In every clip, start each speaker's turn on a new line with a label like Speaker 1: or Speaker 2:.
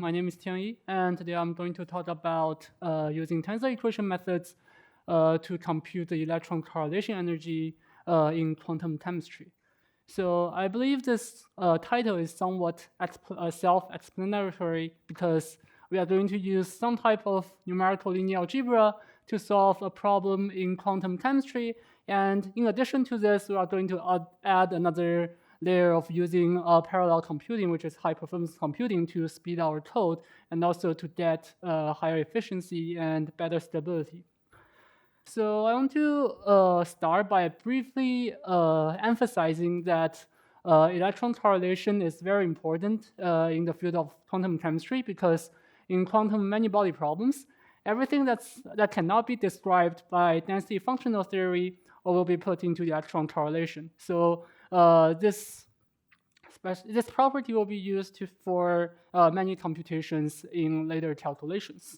Speaker 1: My name is Tianyi, and today I'm going to talk about using tensor equation methods to compute the electron correlation energy in quantum chemistry. So I believe this title is somewhat self-explanatory because we are going to use some type of numerical linear algebra to solve a problem in quantum chemistry. And in addition to this, we are going to add another layer of using parallel computing, which is high-performance computing, to speed our code and also to get higher efficiency and better stability. So I want to start by briefly emphasizing that electron correlation is very important in the field of quantum chemistry because in quantum many-body problems, everything that cannot be described by density functional theory will be put into electron correlation. So this property will be used for many computations in later calculations.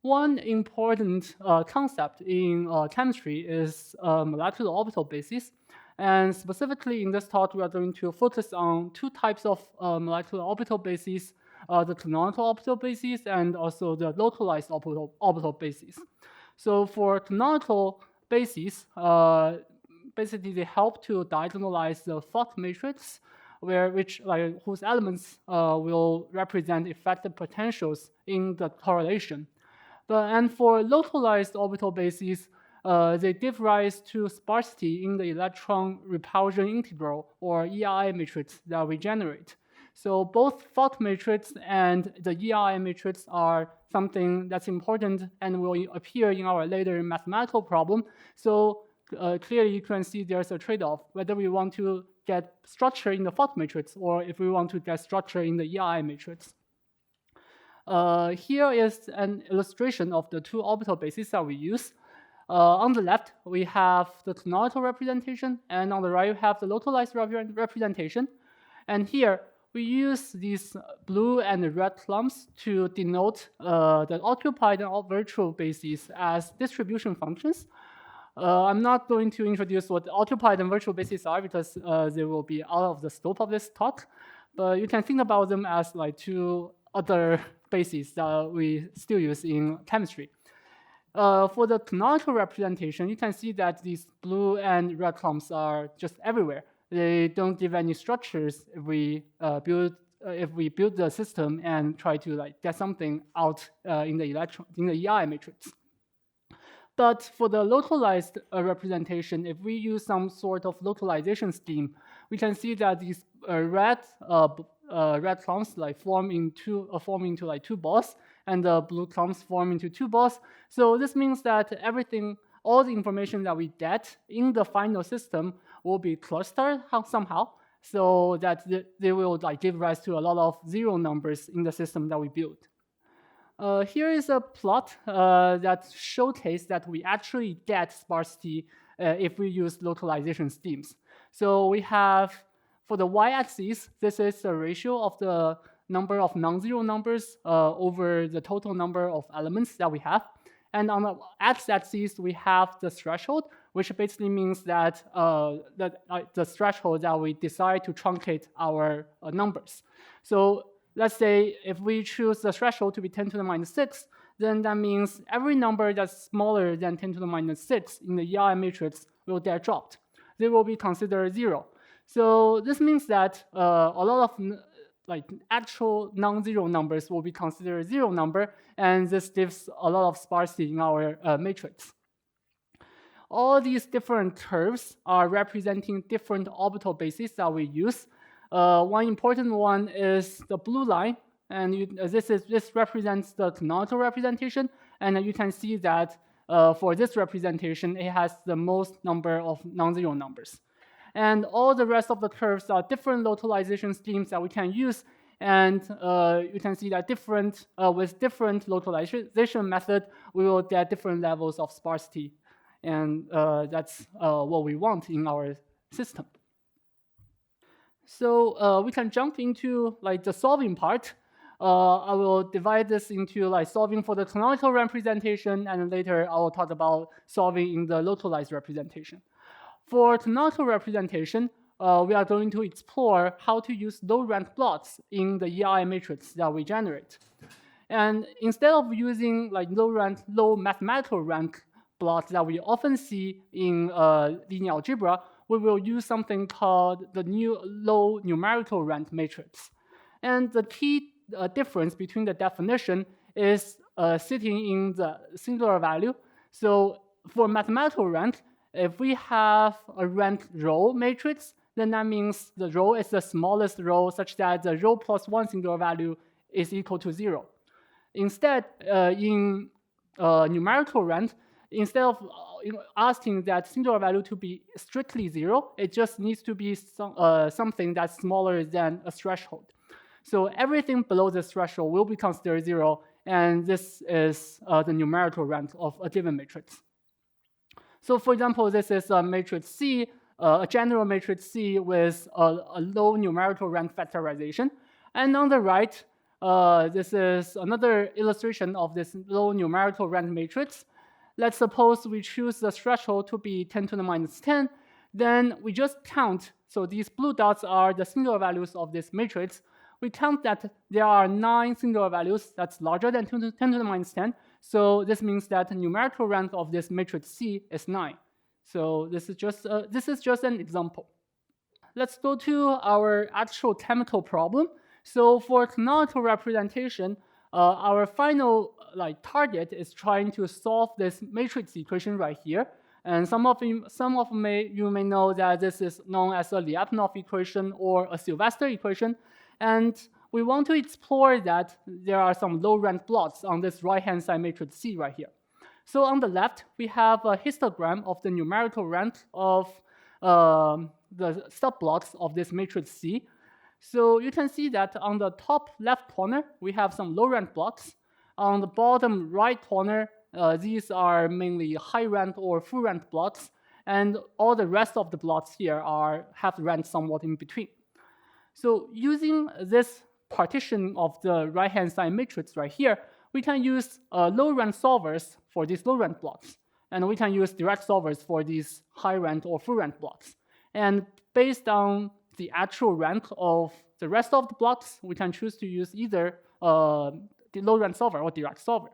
Speaker 1: One important concept in chemistry is molecular orbital basis. And specifically in this talk, we are going to focus on two types of molecular orbital bases, the canonical orbital basis and also the localized orbital basis. So for canonical bases, basically they help to diagonalize the thought matrix, whose elements will represent effective potentials in the correlation. And for localized orbital bases, they give rise to sparsity in the electron repulsion integral, or ERI matrix, that we generate. So both thought matrix and the ERI matrix are something that's important and will appear in our later mathematical problem. So clearly you can see there's a trade-off, whether we want to get structure in the thought matrix or if we want to get structure in the ERI matrix. Here is an illustration of the two orbital bases that we use. On the left, we have the canonical representation, and on the right, we have the localized representation. And here, we use these blue and red clumps to denote the occupied and virtual bases as distribution functions. I'm not going to introduce what occupied and virtual bases are because they will be out of the scope of this talk. But you can think about them as like two other bases that we still use in chemistry. For the canonical representation, you can see that these blue and red clumps are just everywhere. They don't give any structures if we build the system and try to get something out in the ERI matrix. But for the localized representation, if we use some sort of localization scheme, we can see that these red clumps form into two balls, and the blue clumps form into two balls. So this means that all the information that we get in the final system will be clustered somehow, so that they will give rise to a lot of zero numbers in the system that we build. Here is a plot that showcases that we actually get sparsity if we use localization schemes. So we have, for the y-axis, this is the ratio of the number of non-zero numbers over the total number of elements that we have. And on the x-axis, we have the threshold, which basically means that the threshold that we decide to truncate our numbers. So let's say if we choose the threshold to be 10 to the minus 6, then that means every number that's smaller than 10 to the minus 6 in the ERI matrix will get dropped. They will be considered 0. So this means that a lot of actual non-zero numbers will be considered 0 number, and this gives a lot of sparsity in our matrix. All these different curves are representing different orbital bases that we use. One important one is the blue line, and this represents the canonical representation, and you can see that for this representation, it has the most number of non-zero numbers. And all the rest of the curves are different localization schemes that we can use, and you can see that with different localization method, we will get different levels of sparsity, and that's what we want in our system. So we can jump into the solving part. I will divide this into solving for the canonical representation, and later I will talk about solving in the localized representation. For canonical representation, we are going to explore how to use low-rank plots in the EI matrix that we generate. And instead of using like low mathematical rank plots that we often see in linear algebra, we will use something called the low numerical rank matrix. And the key difference between the definition is sitting in the singular value. So for mathematical rank, if we have a rank row matrix, then that means the row is the smallest row such that the row plus one singular value is equal to 0. Instead, in numerical rank, instead of asking that singular value to be strictly 0, it just needs to be something that's smaller than a threshold. So everything below this threshold will be considered 0, and this is the numerical rank of a given matrix. So for example, this is a matrix C, a general matrix C with a low numerical rank factorization. And on the right, this is another illustration of this low numerical rank matrix. Let's suppose we choose the threshold to be 10 to the minus 10. Then we just count. So these blue dots are the singular values of this matrix. We count that there are 9 singular values that's larger than 10 to the minus 10. So this means that the numerical rank of this matrix C is 9. So this is just an example. Let's go to our actual chemical problem. So for canonical representation, our final target is trying to solve this matrix equation right here. And some of you may know that this is known as a Lyapunov equation or a Sylvester equation. And we want to explore that there are some low-rank plots on this right-hand side matrix C right here. So on the left, we have a histogram of the numerical rank of the subplots of this matrix C. So you can see that on the top left corner, we have some low-rank plots. On the bottom right corner, these are mainly high-rank or full-rank plots. And all the rest of the plots here have rank somewhat in between. So using this partition of the right-hand side matrix right here, we can use low-rank solvers for these low-rank plots. And we can use direct solvers for these high-rank or full-rank plots. And based on the actual rank of the rest of the plots, we can choose to use either the low-rank solver or direct solver.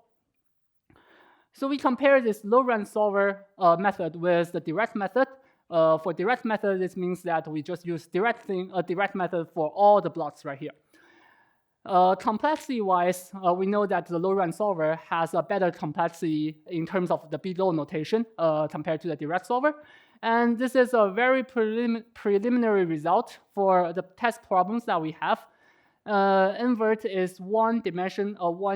Speaker 1: So we compare this low-rank solver method with the direct method. For direct method, this means that we just use a direct method for all the plots right here. Complexity-wise, we know that the low-rank solver has a better complexity in terms of the below notation compared to the direct solver. And this is a very preliminary result for the test problems that we have. Invert is one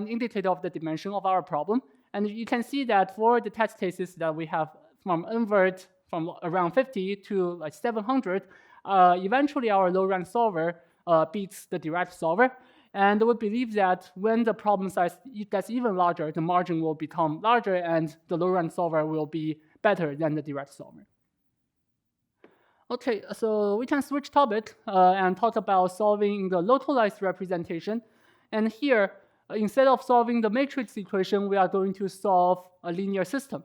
Speaker 1: indicator of the dimension of our problem. And you can see that for the test cases that we have from invert from around 50 to like 700, eventually our low-rank solver beats the direct solver. And we believe that when the problem size gets even larger, the margin will become larger and the low-rank solver will be better than the direct solver. Okay, so we can switch topic and talk about solving the localized representation. And here, instead of solving the matrix equation, we are going to solve a linear system.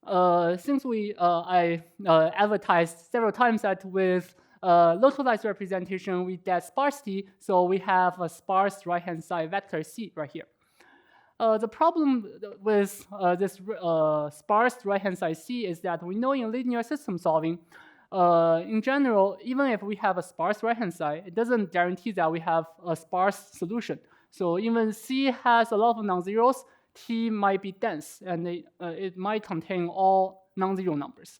Speaker 1: Since I advertised several times that with localized representation, we get sparsity, so we have a sparse right-hand side vector C right here. The problem with this sparse right-hand side C is that we know in linear system solving, in general, even if we have a sparse right-hand side, it doesn't guarantee that we have a sparse solution. So even C has a lot of non-zeros, T might be dense, and it might contain all non-zero numbers.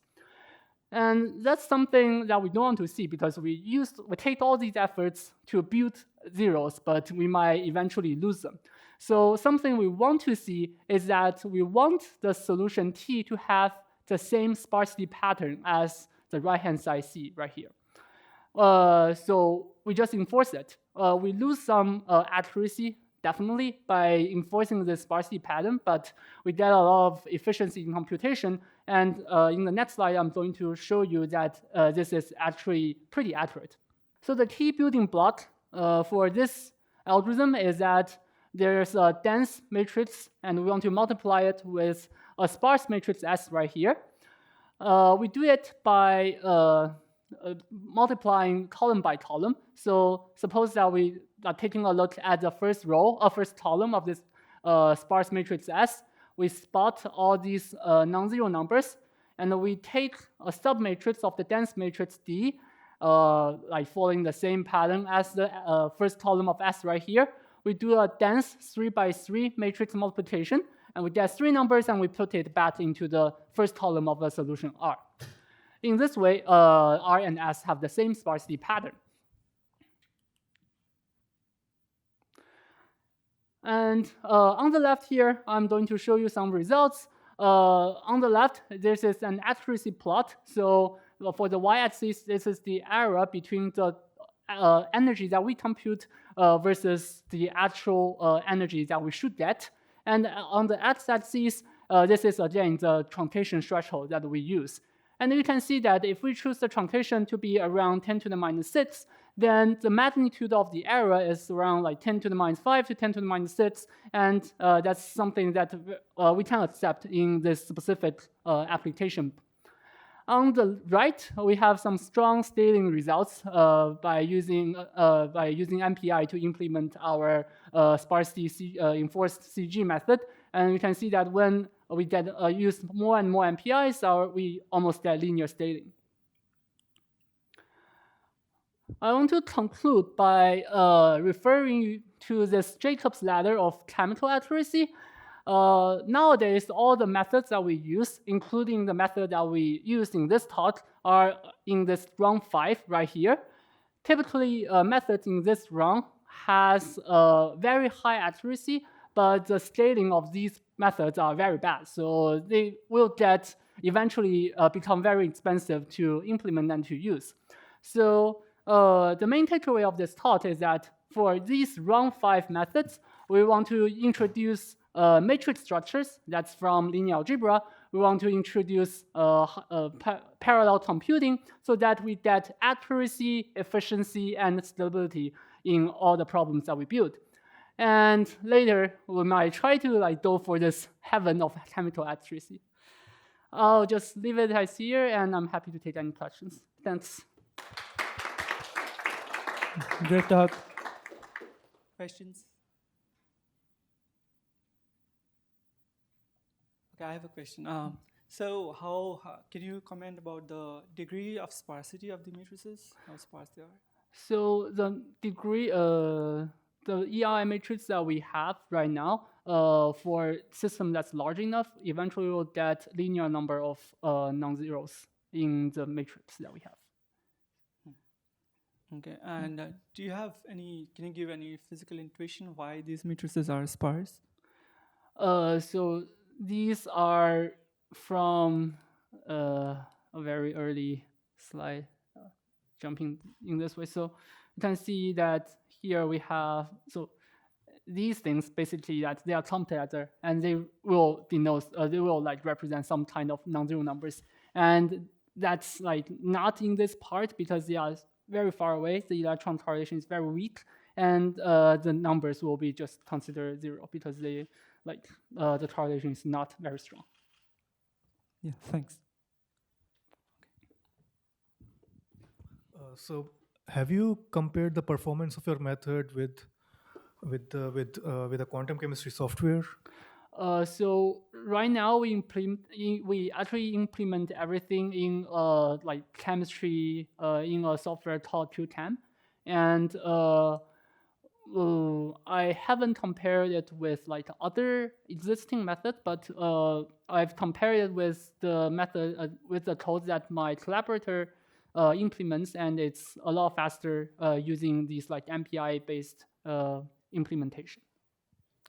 Speaker 1: And that's something that we don't want to see because we take all these efforts to build zeros, but we might eventually lose them. So something we want to see is that we want the solution T to have the same sparsity pattern as the right-hand side C right here. So we just enforce it. We lose some accuracy, definitely, by enforcing this sparsity pattern, but we get a lot of efficiency in computation. And in the next slide, I'm going to show you that this is actually pretty accurate. So the key building block for this algorithm is that there's a dense matrix, and we want to multiply it with a sparse matrix S right here. We do it by multiplying column by column. So suppose that we are taking a look at the first row, first column of this sparse matrix S. We spot all these non-zero numbers, and we take a submatrix of the dense matrix D, like following the same pattern as the first column of S right here. We do a dense 3x3 matrix multiplication, and we get 3 numbers, and we put it back into the first column of the solution R. In this way, R and S have the same sparsity pattern. And on the left here, I'm going to show you some results. On the left, this is an accuracy plot. So for the y-axis, this is the error between the energy that we compute versus the actual energy that we should get. And on the x-axis, this is again the truncation threshold that we use. And you can see that if we choose the truncation to be around 10 to the minus 6, then the magnitude of the error is around like 10 to the minus 5 to 10 to the minus 6, and that's something that we can accept in this specific application. On the right, we have some strong scaling results by using MPI to implement our sparsity enforced CG method. And we can see that when we get use more and more MPIs, we almost get linear scaling. I want to conclude by referring to this Jacob's ladder of chemical accuracy. Nowadays, all the methods that we use, including the method that we used in this talk, are in this rung 5 right here. Typically, methods in this rung has very high accuracy, but the scaling of these methods are very bad. So they will get eventually become very expensive to implement and to use. So the main takeaway of this talk is that for these rung 5 methods, we want to introduce matrix structures. That's from linear algebra. We want to introduce parallel computing so that we get accuracy, efficiency, and stability in all the problems that we build. And later, we might try to go for this heaven of chemical accuracy. I'll just leave it as here, and I'm happy to take any questions. Thanks.
Speaker 2: Great talk. Questions? Okay, I have a question. So how can you comment about the degree of sparsity of the matrices? How sparse they are?
Speaker 1: So the degree, the ERI matrix that we have right now, for system that's large enough, eventually we'll get linear number of non-zeros in the matrix that we have.
Speaker 2: Okay, and do you have any? Can you give any physical intuition why these matrices are sparse?
Speaker 1: So these are from a very early slide, jumping in this way. So you can see that here we have, so these things basically that they are clumped together, and they will denote, they will represent some kind of non-zero numbers. And that's not in this part because they are very far away. The electron correlation is very weak, and the numbers will be just considered 0 because they the correlation is not very strong.
Speaker 2: Yeah, thanks.
Speaker 3: So have you compared the performance of your method with a quantum chemistry software?
Speaker 1: So right now we actually implement everything in chemistry in a software called QChem, and I haven't compared it with other existing methods, but I've compared it with the method with the code that my collaborator implements, and it's a lot faster using these MPI-based implementation.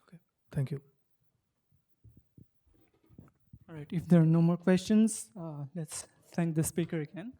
Speaker 3: Okay, thank you.
Speaker 2: All right, if there are no more questions, let's thank the speaker again.